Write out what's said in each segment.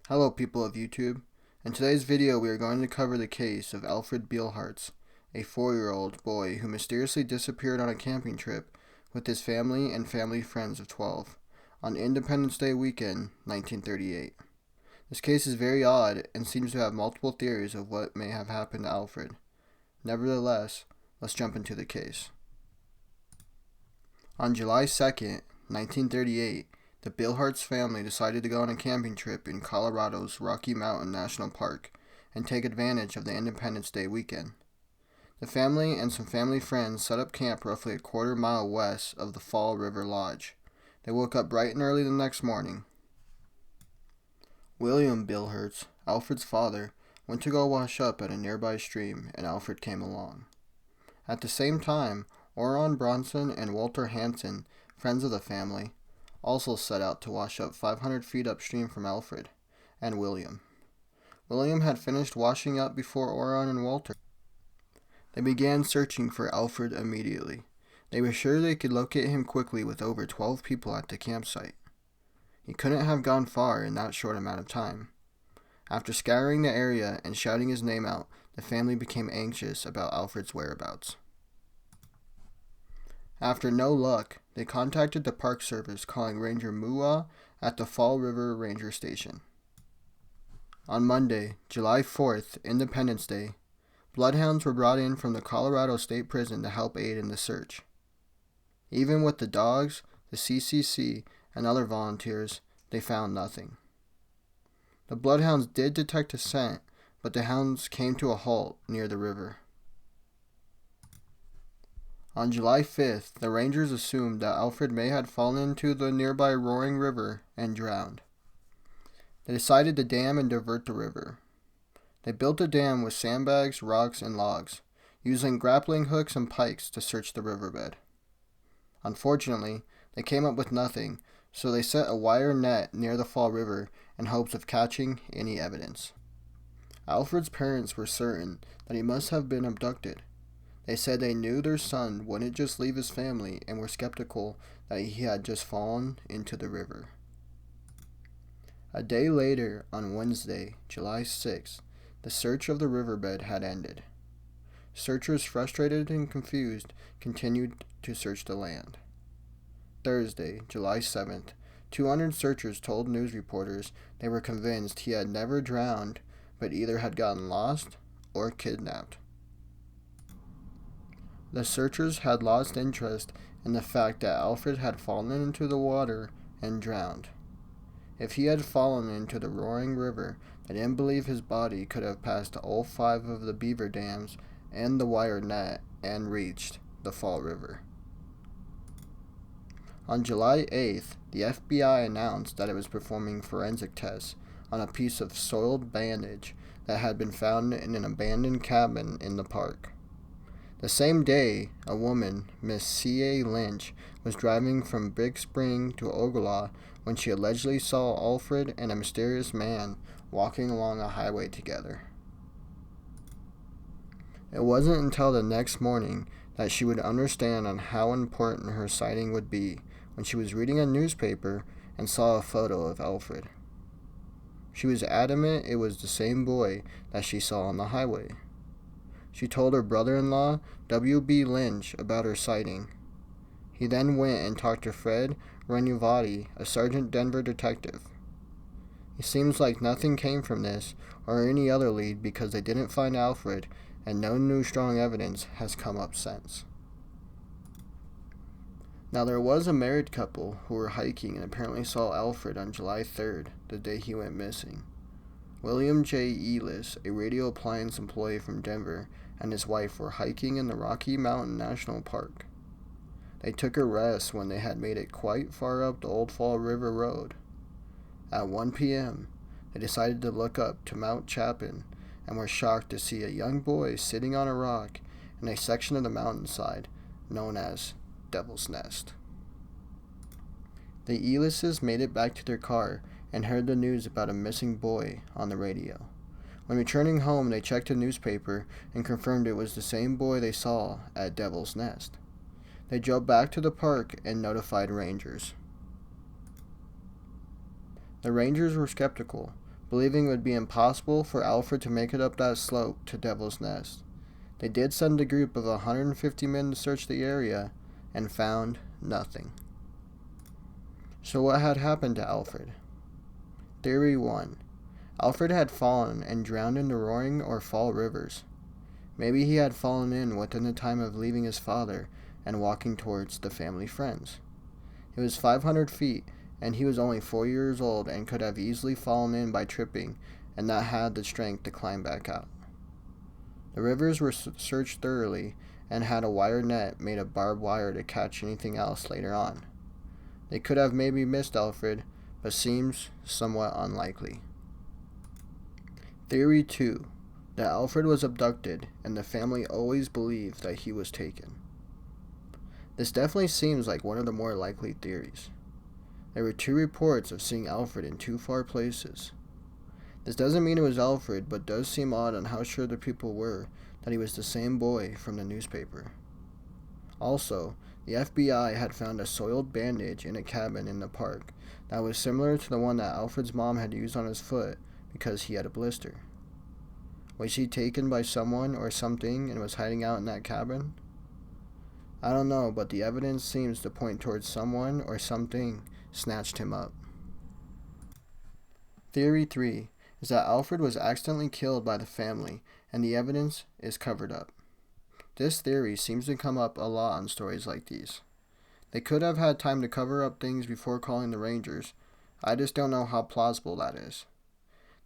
Hello people of YouTube. In today's video we are going to cover the case of Alfred Beilhartz, a 4-year-old boy who mysteriously disappeared on a camping trip with his family and family friends of 12 on Independence Day weekend 1938. This case is very odd and seems to have multiple theories of what may have happened to Alfred. Nevertheless, let's jump into the case. On July 2nd, 1938, the Beilhartz family decided to go on a camping trip in Colorado's Rocky Mountain National Park and take advantage of the Independence Day weekend. The family and some family friends set up camp roughly a quarter-mile west of the Fall River Lodge. They woke up bright and early the next morning. William Beilhartz, Alfred's father, went to go wash up at a nearby stream, and Alfred came along. At the same time, Oron Bronson and Walter Hansen, friends of the family, also set out to wash up 500 feet upstream from Alfred and William. William had finished washing up before Oron and Walter. They began searching for Alfred immediately. They were sure they could locate him quickly with over 12 people at the campsite. He couldn't have gone far in that short amount of time. After scouring the area and shouting his name out, the family became anxious about Alfred's whereabouts. After no luck, they contacted the Park Service, calling Ranger Mua at the Fall River Ranger Station. On Monday, July 4th, Independence Day, bloodhounds were brought in from the Colorado State Prison to help aid in the search. Even with the dogs, the CCC, and other volunteers, they found nothing. The bloodhounds did detect a scent, but the hounds came to a halt near the river. On July 5th, the Rangers assumed that Alfred may have fallen into the nearby roaring river and drowned. They decided to dam and divert the river. They built a dam with sandbags, rocks, and logs, using grappling hooks and pikes to search the riverbed. Unfortunately, they came up with nothing, so they set a wire net near the Fall River in hopes of catching any evidence. Alfred's parents were certain that he must have been abducted. They said they knew their son wouldn't just leave his family and were skeptical that he had just fallen into the river. A day later, on Wednesday, July 6th, the search of the riverbed had ended. Searchers, frustrated and confused, continued to search the land. Thursday, July 7th, 200 searchers told news reporters they were convinced he had never drowned, but either had gotten lost or kidnapped. The searchers had lost interest in the fact that Alfred had fallen into the water and drowned. If he had fallen into the roaring river, they didn't believe his body could have passed all 5 of the beaver dams and the wire net and reached the Fall River. On July 8th, the FBI announced that it was performing forensic tests on a piece of soiled bandage that had been found in an abandoned cabin in the park. The same day, a woman, Miss C.A. Lynch, was driving from Big Spring to Ogallala when she allegedly saw Alfred and a mysterious man walking along a highway together. It wasn't until the next morning that she would understand on how important her sighting would be when she was reading a newspaper and saw a photo of Alfred. She was adamant it was the same boy that she saw on the highway. She told her brother-in-law, W.B. Lynch, about her sighting. He then went and talked to Fred Renuvati, a Sergeant Denver detective. It seems like nothing came from this or any other lead because they didn't find Alfred, and no new strong evidence has come up since. Now there was a married couple who were hiking and apparently saw Alfred on July 3rd, the day he went missing. William J. Ellis, a radio appliance employee from Denver, and his wife were hiking in the Rocky Mountain National Park. They took a rest when they had made it quite far up the Old Fall River Road. At 1 p.m., they decided to look up to Mount Chapin and were shocked to see a young boy sitting on a rock in a section of the mountainside known as Devil's Nest. The Ellises made it back to their car and heard the news about a missing boy on the radio. When returning home, they checked a newspaper and confirmed it was the same boy they saw at Devil's Nest. They drove back to the park and notified rangers. The rangers were skeptical, believing it would be impossible for Alfred to make it up that slope to Devil's Nest. They did send a group of 150 men to search the area and found nothing. So what had happened to Alfred? Theory 1. Alfred had fallen and drowned in the roaring or fall rivers. Maybe he had fallen in within the time of leaving his father and walking towards the family friends. It was 500 feet, and he was only 4 years old and could have easily fallen in by tripping and not had the strength to climb back out. The rivers were searched thoroughly and had a wire net made of barbed wire to catch anything else later on. They could have maybe missed Alfred, but seems somewhat unlikely. Theory 2. That Alfred was abducted and the family always believed that he was taken. This definitely seems like one of the more likely theories. There were 2 reports of seeing Alfred in 2 far places. This doesn't mean it was Alfred, but does seem odd on how sure the people were that he was the same boy from the newspaper. Also, the FBI had found a soiled bandage in a cabin in the park that was similar to the one that Alfred's mom had used on his foot because he had a blister. Was he taken by someone or something and was hiding out in that cabin? I don't know, but the evidence seems to point towards someone or something snatched him up. Theory 3 is that Alfred was accidentally killed by the family and the evidence is covered up. This theory seems to come up a lot on stories like these. They could have had time to cover up things before calling the Rangers. I just don't know how plausible that is.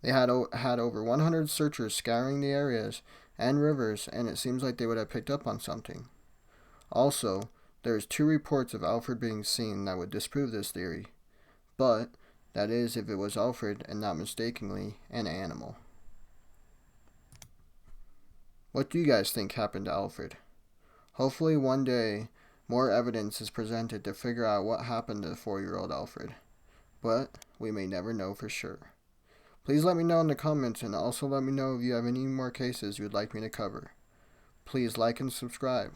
They had over 100 searchers scouring the areas and rivers, and it seems like they would have picked up on something. Also, there's 2 reports of Alfred being seen that would disprove this theory, but that is if it was Alfred and not mistakenly an animal. What do you guys think happened to Alfred? Hopefully one day more evidence is presented to figure out what happened to 4-year-old Alfred, but we may never know for sure. Please let me know in the comments and also let me know if you have any more cases you would like me to cover. Please like and subscribe.